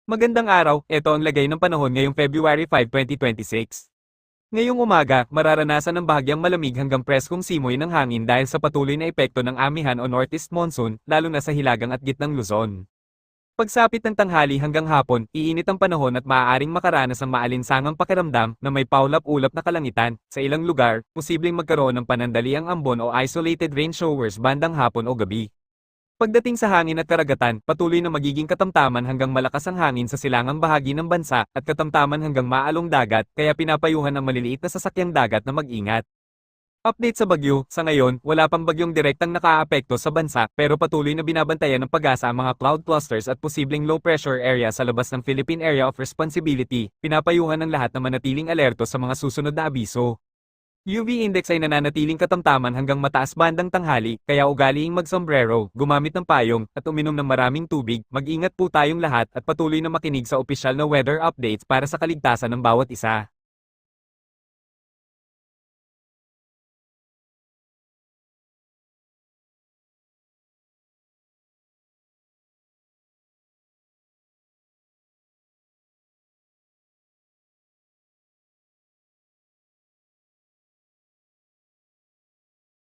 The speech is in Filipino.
Magandang araw, ito ang lagay ng panahon ngayong February 5, 2026. Ngayong umaga, mararanasan ng bahagyang malamig hanggang preskong simoy ng hangin dahil sa patuloy na epekto ng amihan o northeast monsoon, lalo na sa hilagang at gitnang Luzon. Pagsapit ng tanghali hanggang hapon, iinit ang panahon at maaaring makaranas ng maalinsangang pakiramdam na may paulap-ulap na kalangitan. Sa ilang lugar, posibleng magkaroon ng panandaliang ambon o isolated rain showers bandang hapon o gabi. Pagdating sa hangin at karagatan, patuloy na magiging katamtaman hanggang malakas ang hangin sa silangang bahagi ng bansa at katamtaman hanggang maalong dagat, kaya pinapayuhan ang maliliit na sasakyang dagat na mag-ingat. Update sa bagyo, sa ngayon, wala pang bagyong direktang nakaaapekto sa bansa pero patuloy na binabantayan ng pag-asa ang mga cloud clusters at posibleng low pressure area sa labas ng Philippine Area of Responsibility. Pinapayuhan ng lahat na manatiling alerto sa mga susunod na abiso. UV index ay nananatiling katamtaman hanggang mataas bandang tanghali, kaya ugaliing magsombrero, gumamit ng payong, at uminom ng maraming tubig. Mag-ingat po tayong lahat at patuloy na makinig sa opisyal na weather updates para sa kaligtasan ng bawat isa.